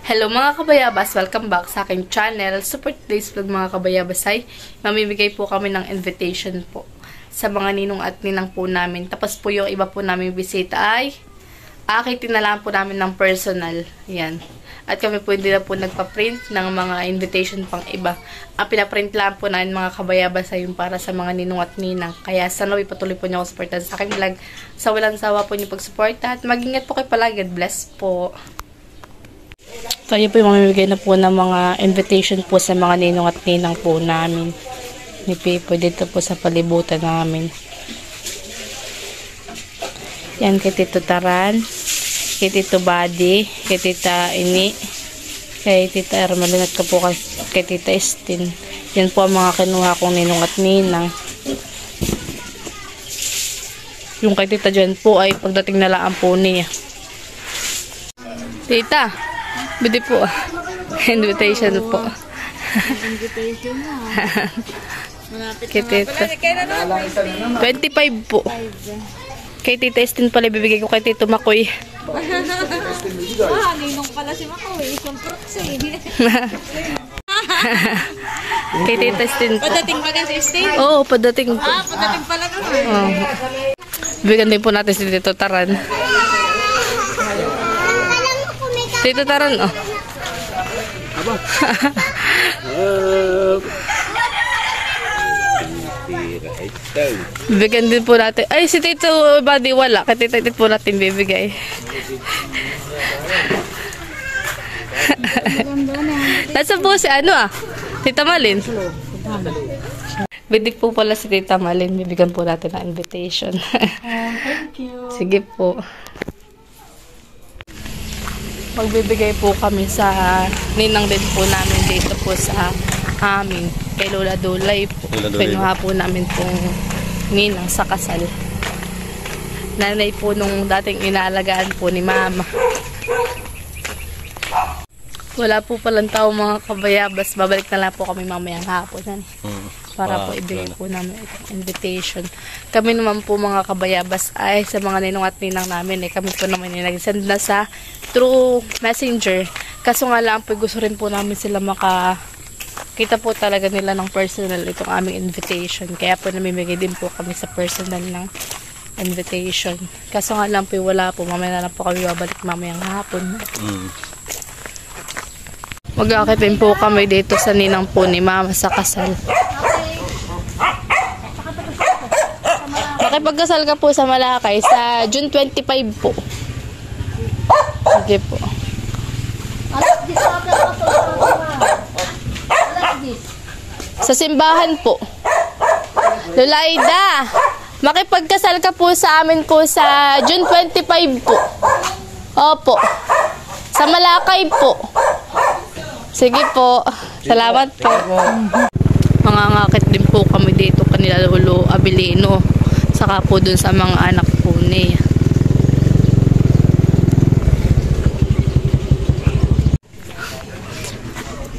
Hello mga kabayabas! Welcome back sa aking channel. Super today's vlog mga kabayabas ay mamimigay po kami ng invitation po sa mga ninong at ninang po namin. Tapos po yung iba po namin bisita ay akitin na lang po namin ng personal. Yan. At kami po hindi na po nagpa-print ng mga invitation pang iba. Ang pinaprint lang po namin mga kabayabas ay yung para sa mga ninong at ninang. Kaya sana patuloy po niyo ako supportan sa aking vlog. Sa walang sawa po niyo pag-suporta at mag-ingat po kayo palagi. God bless po. Tayo po yung mamimigay na po ng mga invitation po sa mga ninong at ninang po namin. Ni Pipo dito po sa palibutan namin. Yan kay Tito Taran, kay Tito Buddy, kay Tita Ini, kay Tita Ermelin at po kay Tita Estin. Yan po ang mga kinuha kong ninong at ninang. Yung kay Tita Jen po ay pagdating na lang po niya. Tita, bidi po. Invitation po. Invitation na. Kay Tita. 25 po. Kay Tita Estin pala bibigay ko kay Tito Makoy. Ninong pala si Makoy. Isang proxy. Kay Tita Estin po. Padating ba kasi Estin? Oo, padating po. Padating pala naman. Bibigyan din po natin si Tito Taran. Tito Taran, oh. Bibigyan din po natin. Ay, si Tito Buddy wala. Kaya Tito Edith po natin bibigay. Nasa po si ano Tita Malin. Bidik po pala si Tita Malin. Bibigyan po natin ng invitation. Thank you. Sige po. Magbibigay po kami sa ninang din po namin dito po sa amin. Kay Lola Dulay po. Pinuha po namin pong ninang sa kasal. Nanay po nung dating inaalagaan po ni Mama. Wala po palang tao mga kabayabas. Babalik na lang po kami mamayang hapon. Para po ibigay po namin itong invitation. Kami naman po mga kabayabas ay sa mga ninong at ninang namin. Kami po naman yung nag-send na sa through messenger. Kaso nga lang po gusto rin po namin sila makakita po talaga nila ng personal itong aming invitation. Kaya po namimigay din po kami sa personal ng invitation. Kaso nga lang po wala po. Mamaya na lang po kami babalik mamayang hapon. Mag-aakitin po kami dito sa ninang po ni Mama sa kasal. Makipagkasal ka po sa Malakay sa June 25 po. Sige po. Sa simbahan po. Lolaida, makipagkasal ka po sa amin po sa June 25 po. Opo. Sa Malakay po. Sige po. Salamat po. Mangangakit din po kami dito kanila Lolo Abilino. Saka po dun sa mga anak po niya.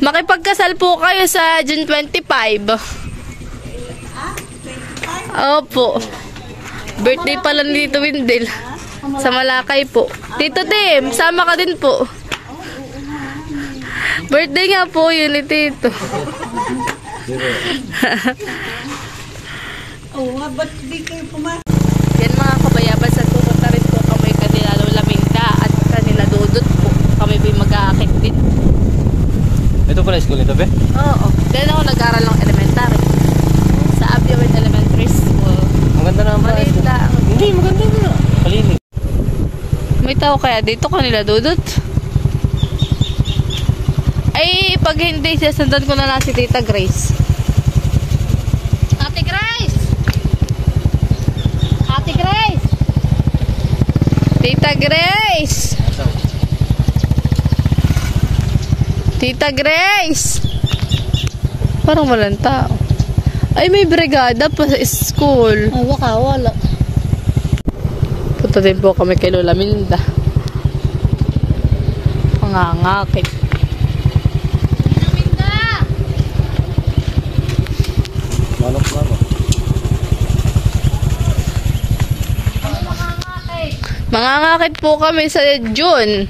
Makipagkasal po kayo sa June 25. Opo. Birthday pala ni Tito Windel. Sa Malakay po. Tito Tim, sama ka din po. Birthday nga po yun ni Tito. Ba't di kayo pumasok? Yan mga kabayabas at pupunta rin po kami kanila Lola Minda at kanila Dudut po. Kami po mag-aakit din. Ito pala school nito, be? Oo. Then ako nag-aral ng elementary. Sa Abiawin Elementary School. Maganda na ang Maliit lang. Hindi, maganda na. Kalinig. May tao kaya dito kanila Dudut? Ay, pag hindi, sasandan ko na lang si Tita Grace. Ate Grace! Ate Grace! Tita Grace! Tita Grace! Parang walang tao. Ay, may brigada pa sa school. Ay, wala. Punta din po kami kay Lola Minda. Pangangakit. Lola Minda! Manok. Mangangakit po kami sa June.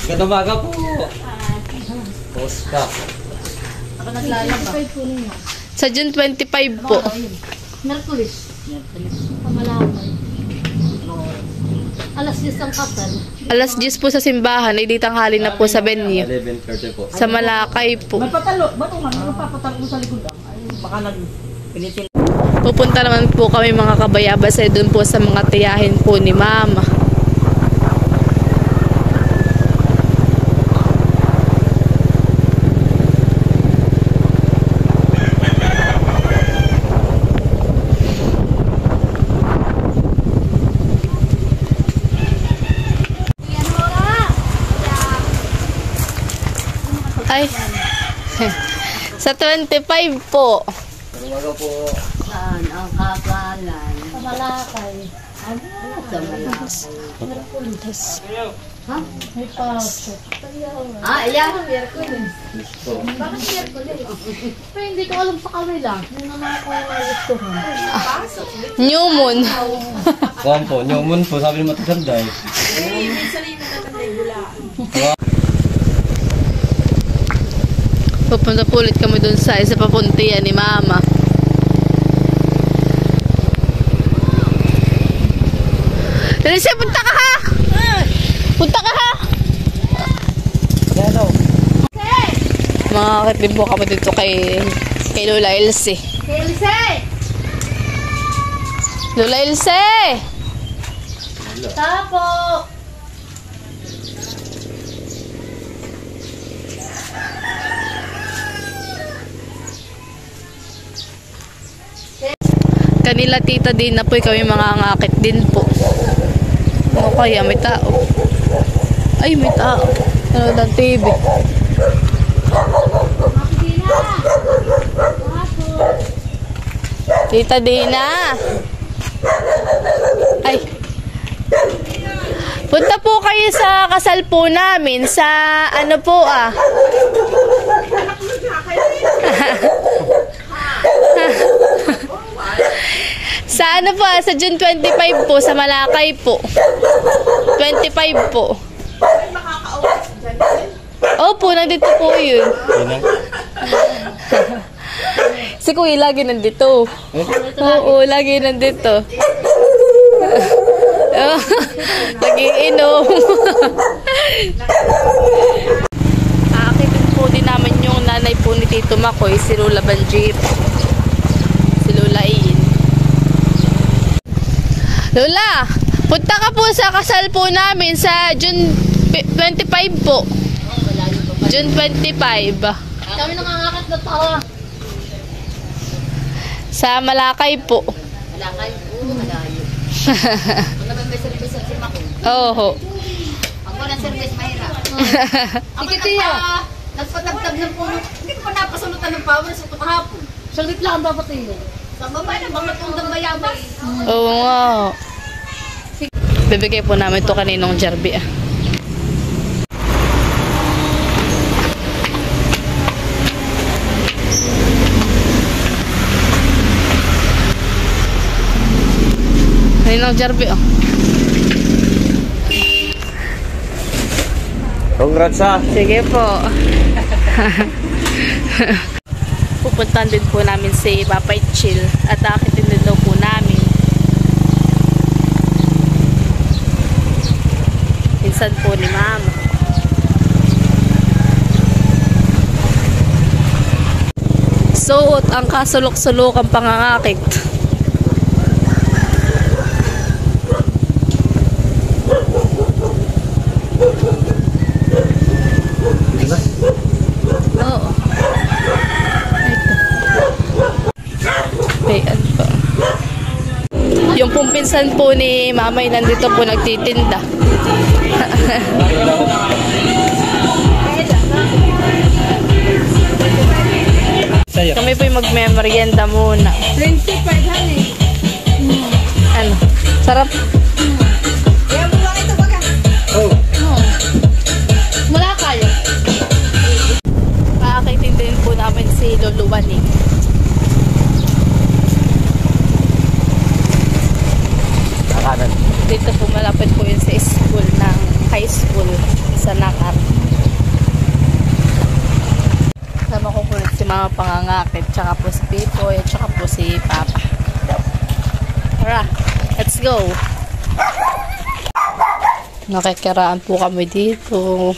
Ganda umaga po. Post ka. Ako naglalaba. Sa June 25 po. Merkulis. Pamalakay. Alas 10 ang kasal. Alas 10 po sa simbahan, ay di tanghali na po sa venue. 11:30 po. Sa Malakay po. May patalo. Ba't nga? Ano papatalo sa likod? Ay, baka nag-pinitin. Pupunta naman po kami mga kabayabas ay doon po sa mga tiyahin po ni Mama. Ay, sa 25 po. Ganda umaga po. Saan ang kapalan? Sa Malakay. Ano? Sa Malakay. Merkulis. Ha? May pasok. Ayan. Merkulis. Gusto. Bakit Merkulis? Pero hindi ko alam sa kanila. Hindi naman ako nagustuhan. New Moon. Kuhan po. New moon po. Sabi ni Matisanday. Pupunta po ulit kami doon sa isa papuntian ni Mama. Elsie, punta ka ha! Punta ka ha! Hello. Makakakit din po kami dito kay Lola Elsie. Elsie! Lola Elsie! Tapo! Kanila tita din na po kami mga ngakit din po. O kaya may tao. Ay, may tao. Ano ng TV? Tita Dina. Ay. Punta po kayo sa kasal po namin sa ano po ah. Sa ano po ah, sa June 25 po, sa Malakay po. 25 po. Opo, nandito po yun. Yun. Si Kuya lagi nandito. Oo, lagi nandito. Nag-iinom. Aakitin po din namin yung nanay po ni Tito Makoy, si Lola Banjir. Si Lola Iin. Lola, punta ka po sa kasal po namin sa June 25 po. June 25. Kami nangangakat na tawa. Sa Malakay po. Malakay po, malayo. Kung naman may service at sima ko. Oo. Ako na service mahirap. Ako nagpatagtag ng puno. Hindi ko pa napasulutan ng power sa kahapon. Saglit lang ang babatiin. Sa baba na, bang matundang bayabay. Oo nga. Bibigay po namin to kaninong Jerby ah. Kaninong Jerby oh. Congrats ha. Sige po. Pupuntahan din po namin si Papay Chill at akitin din daw po namin. Minsan po ni Mama. Suot ang kasulok-sulok ang pangangakit. Oo. Ayan po. Yung pong pinsan po ni Mamay nandito po nagtitinda. Saya. Kami po yung magme-merienda muna. 25 honey. Ano? Sarap. Kaya mo lang ito baga. Oh. Wala kayo. Paakitin din po namin si Luluwan eh. Nakanan. Dito po malapit po yun sa school ng high school. Mama pangangakit, tsaka po si Pipoy, at tsaka po si Papa. Tara, let's go! Nakikiraan po kami dito.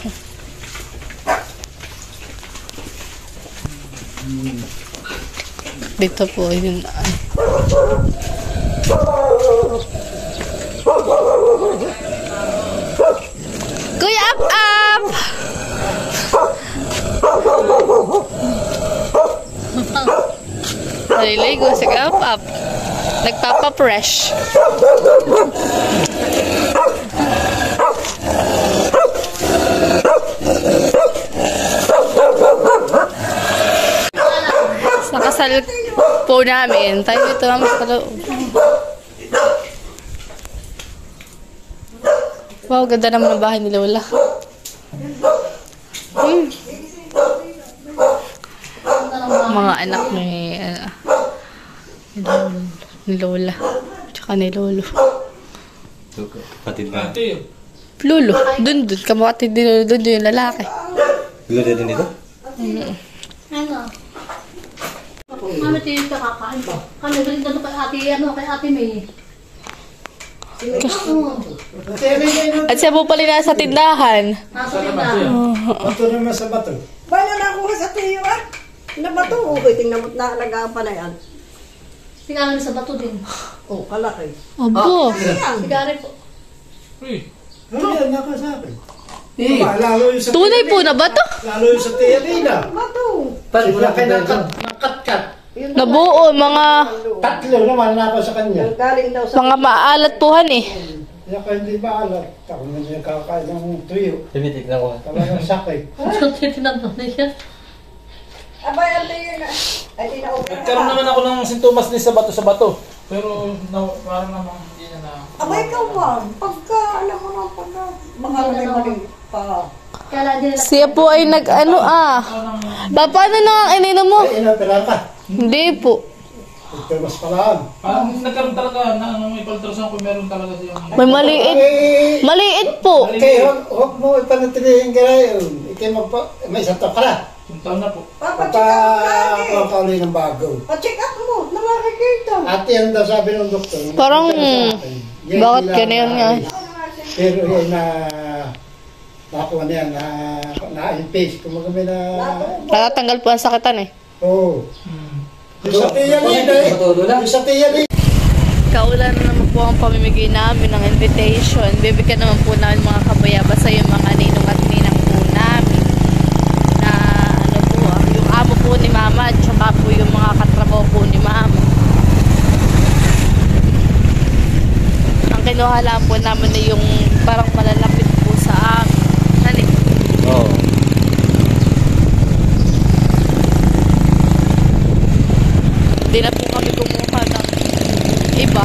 Dito po yun. Kuya up! Naliligo si up. Nagpapa-fresh. Sa kasal po namin, tayo ito naman sa loob. Wow, ganda naman ang bahay ni Lola. Mga anak ni Lola. Tsaka ni Lolo. Kapatid ba? Lolo, dun. Kamakatid din Lolo, dun yung lalaki. Lolo din dito? Ano? Mami, tayo kakain ba? Kami galing doon kay ate May. At siya po pala nasa tindahan. Nasa tindahan. Bato naman sa bato. Bala na ako sa tiyo ah. Na bato, okay, tingnan mo na alagaan pa na yan. Tingnan sa bato din. Oh, kalaki. Abo. Sigari po. Ano yan, nakasabi? Lalo yung sa Tunay po na ba to? Lalo yung sa Tiyanina. Bato. Sila kayo nakat-kat. Nabuo, mga Tatlo naman na ako sa kanya. Galing daw sa... mga maalat puhan eh. Kaya kayo hindi maalat. Ako na niya kakain ng tuyo. Timitik na ko. Talagang sakit. Tinanong na siya. Abay, ang tiyo na. Ay, di na okay. Nagkaroon naman ako ng sintomas din sa bato. Pero parang naman hindi na Abay, ikaw ba? Pagka, alam mo na, pagka... Mga mali pa. Kaya hindi nila. Siya po ay nag-ano paano na ang ininom mo? Ay, inapira ka. Hindi po. Mas palaan. Parang nagkaroon talaga na may paltrasan ko meron talaga siyang May maliit. Maliit po. Okay, huwag mo ipanatilihin ka na yun. May isang taon ka na. taon na po. Papacheck up ka. Papauli ng bago. Pa-check up mo. Nakakikita. Ate, ang daw sabi ng doktor. Parang, Yan, bakit hindi lang ganyan nga? Pero yan na nakuha na yan, na-impage. Kung may na... Natatanggal po ang sakitan eh. Oo. Yung sa Tiyanina eh. Yung sa Tiyanina. Kaulan na naman po ang pamimigay namin ng invitation. Bibigyan naman po namin mga kabayabas sa yung mga ninong at ninang po namin. Na ano po yung amo po ni Mama at saka po yung mga katrabaho po ni Mama. Ang kinuha lang po namin na yung parang malalapit po sa amin. Ano Oo. Hindi na po kami kumuha ng iba.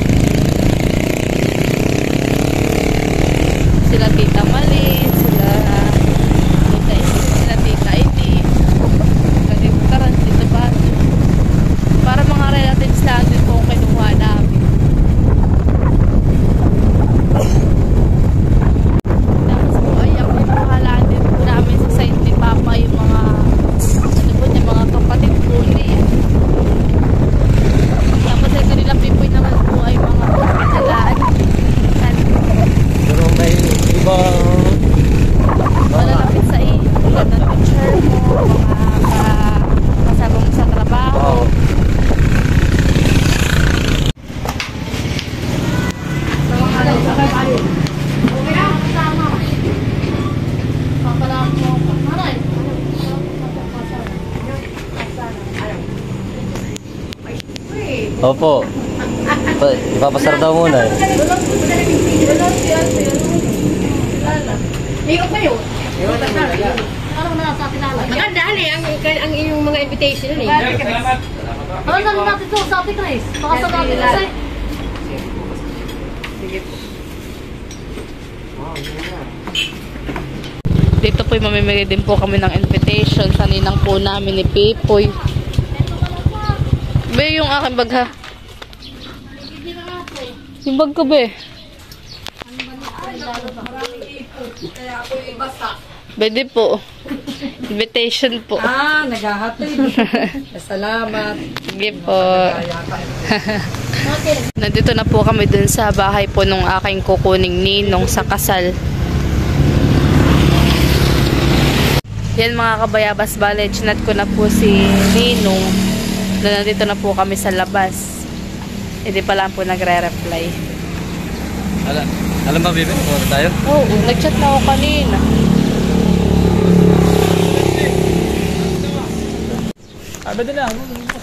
Sila Tita Mali, sila Tita Iti, Tita Tita Bato. Para mga relatives lang din po ang kinuha namin. Tapos po ay ang kinuhalaan din po namin sa side ni Papa yung mga mga kapatid po niya. Tapos ito nila Pipoy naman po ay mga pagkakalaan. Pero may iba... Malalapit sa iyo. Tulad ng teacher mo, mga kasama mo sa trabaho. Opo. Ipapasar daw muna eh. Iyok ba yun? Parang nasa tinala. Magandaan eh, ang inyong mga invitation eh. Salamat. Parang namin natin ito sa Ate Chris. Baka sa natin kasi. Dito po mamimigay din po kami ng invitation sa ninang po namin ni Pipoy. Be, yung aking bag ha. Yung bag ko be. Pwede po. Invitation po. Naghahatid. Salamat. Sige po. Nandito na po kami dun sa bahay po nung aking kukuning ninong sa kasal. Yan mga kabayabas, bale, chinat ko na po si Ninong na nandito na po kami sa labas. Hindi pa lang po nagre-reply. Alam ba, Bibi? Pumunta tayo? Oo, nag-chat na ako kanina. Ba din lang.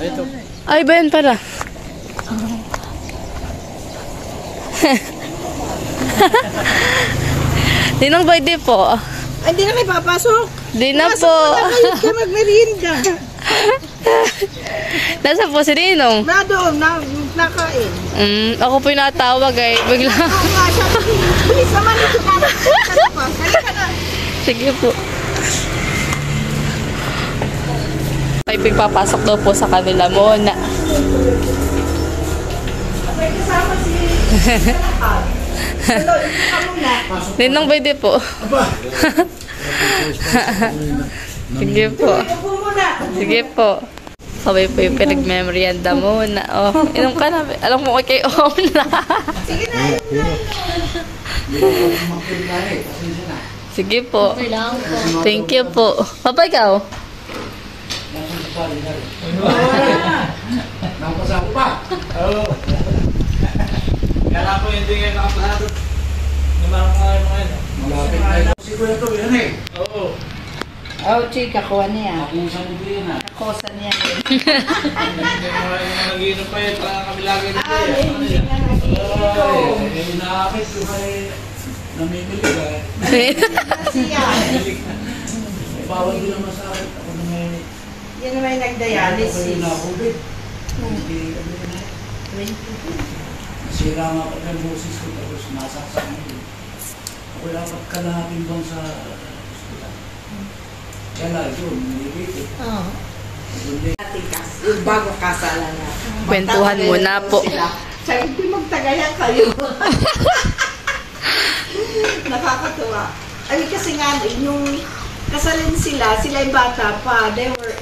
Ito. Ay, ba yan pala? Ninong, pwede po. Ay, hindi na kayo papasok. Di na po. Kayo ka magmerienda. Nasa po si Ninong? Na doon, nakain. Ako po yung natawag ay bigla. Oo nga, sabi ko, bilis naman ito na. Halika na. Sige po. Ay, pagpapasok daw po sa kanila muna. May kasama si... Hello, ito ka muna. Ninong, pwede po. Sige po. Upo muna. Sige po. Sabay po yung pinag-memorianda muna. Oh, inom ka na. Alam mo, okay kayo na. Sige na. Sige po. Thank you po. Papa, ikaw? Nakapasama pa. Oo. Kaya po hindi ngayon nakapasado. Yung mga yan. Malapit na ito. Siguro ito, yan eh. Oo. Oh, chika, kuha niya. Kung saan ito yan ah. Kosa niya. Yung mga nag-iinom pa yun. Parang kami lagi nito yan. Hindi nga nag-iinom. Nakakit ko kay namimili ka eh. Siya. Bawal din naman sa akin. Ako na may... Yan naman yung nag-dialysis. Ako na COVID. Nasira nga ako ng boses ko tapos nasaksak na yun. Ako dapat kalahating bang sa hospital. Kaya lang yun, nilipit. Oo. Yung Bago kasala na. Kwentuhan muna po. Sabi ko, magtagayan kayo. Nakakatuwa. Ay, kasi nga, yung kasalin sila yung bata pa. They were,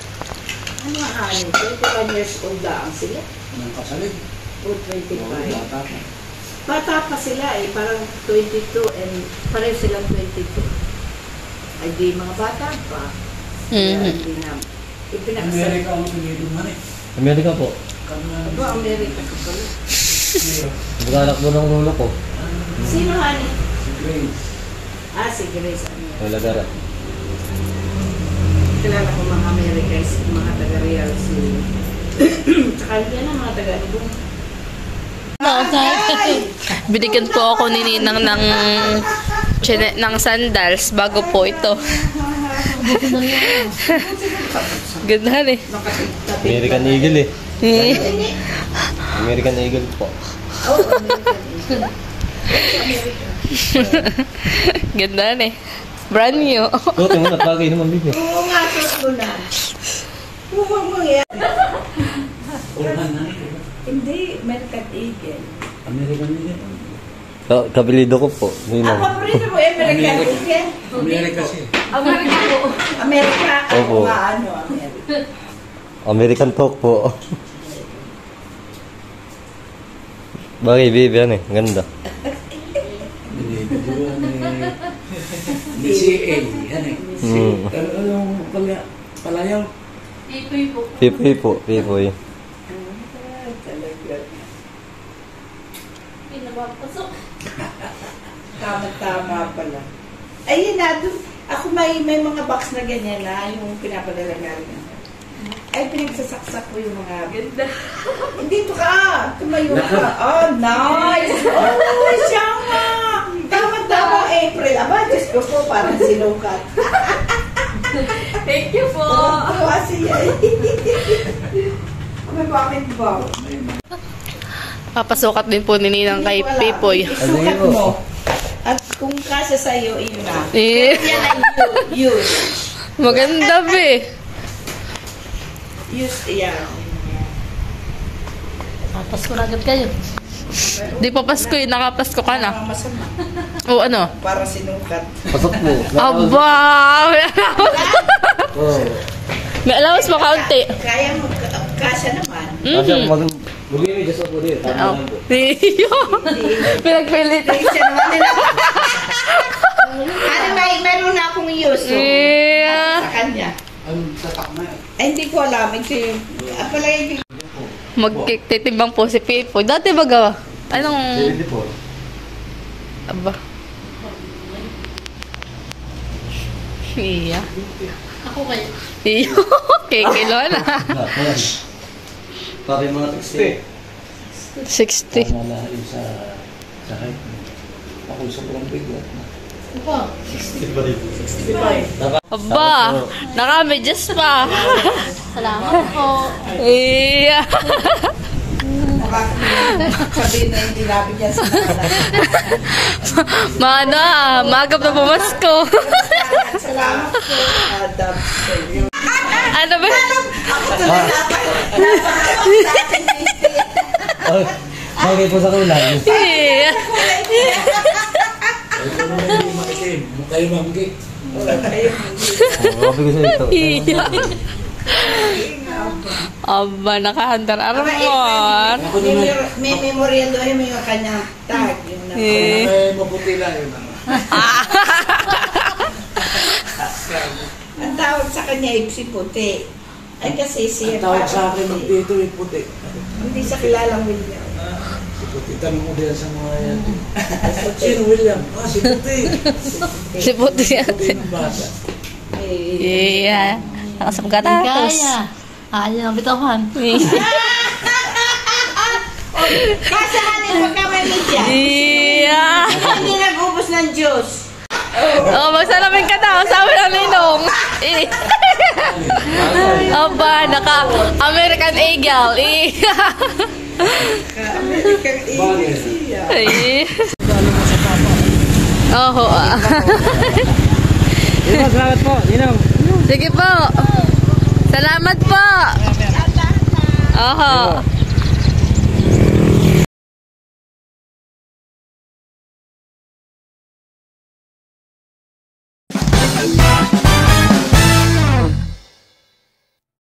ano nga, 21 years old lang sila. Anong kasalig? O 25. Bata pa. Bata pa sila parang 22 and pareho silang 22. Ay di mga bata pa. Kaya hindi na. Ipinakasal. Amerika ang pinidungan eh. Amerika po. Aba, Amerika ka pala. Bugalak mo ng lolo ko. Sino, honey? Si Grace. Si Grace. Wala gara. Kilala ko mga Amerika, mga taga-real si... Tsaka yan ang mga taga-ibong. Binigyan po ako ni Ninang ng sandals bago po ito. Ganda eh. American Eagle eh. American Eagle po. Oh, American. Ganda eh. Brand new. Suotin mo na, bagay naman Bibi. Oo nga, sus mo na. Huwag mo yan. Hindi, American Eagle. American Eagle. Kabilido ko po. Ang paborito mo, American Eagle? Amerika siya. Amerika po. Amerika. Opo. Nga ano, Amerika. American talk po. Bagay Bibi yan eh. Ganda. DCA. Yan eh. Pero yung palayaw. Pipoy po. Pipoy. Talaga. Tama-tama pala. Ayun na, ako may mga box na ganyan na, yung pinapadala galing. Ay, pinagsasaksak ko yung mga... Ganda. Dito ka! Tumayo ka! Oh, nice! Oh, siya nga! Tama-tama, April. Aba, Diyos ko po, parang sinukat. Thank you po. Tuwa siya. May bakit ba? Papasukat din po ni Ninang kay Pipoy. Sukat mo. At kung kasya sa'yo, iyon na. Eh, Yan ay use. maganda be. Use, yan. Pasko na agad kayo. Di pa Pasko eh, nakapasko ka na. Masama. O ano? Para sinukat. Pasok po. Aba! Oo. May allowance mo kaunti. Kaya mo, kasya naman. Kasi Mhm. Bugini, just ako din. Tama Oh. lang po. Pinagpilit. Siya naman nila. Ano, meron na akong use. So, Yeah. sa kanya. Ang tatak na eh. Ay, hindi ko alam. Palagi Magtitimbang po si Pipo. Dati baga, anong... Hindi po. Aba. Iya. Ako kayo. Iyo. Kikilo na. Pari mga 60. 60. Tama na yun sa height mo. Ako sobrang bigat na. Aba. Nakamedyas pa. Salamat po. Iya. sabihin na hindi nabigyan sa mga. Mana, magap na pumasko. Salamat po. Adam. Ano ba? Bagay po sa kulay. Iya. Ito naman hindi makitim. Mukha yung manggi. Sabi ko sa ito. Iya. Aba, nakahandar armor. May memorial doon yung kanyang tag. Yung na. Eh. May maputi lang yun. Ang tawag sa kanya ipsi puti. Ay kasi siya Ang tawag sa akin ng dito yung puti. hindi siya kilalang William. Si puti. Tanong mo din sa mga yan. Sino William? Si puti. Si Puti yan. Puti ng bata. Iya. Nakasapagatatos. Ayaw ang bitawan. Kasahanin magkamamit siya. Iya. Hindi nag-ubos ng Diyos. Oh, magsalamin ka daw. Sabi ng ninong. Eh. Aba, naka-American Eagle. Iya. American Eagle siya. Eh. Oho. Salamat po, Ninong. Sige po. Salamat po. Oho.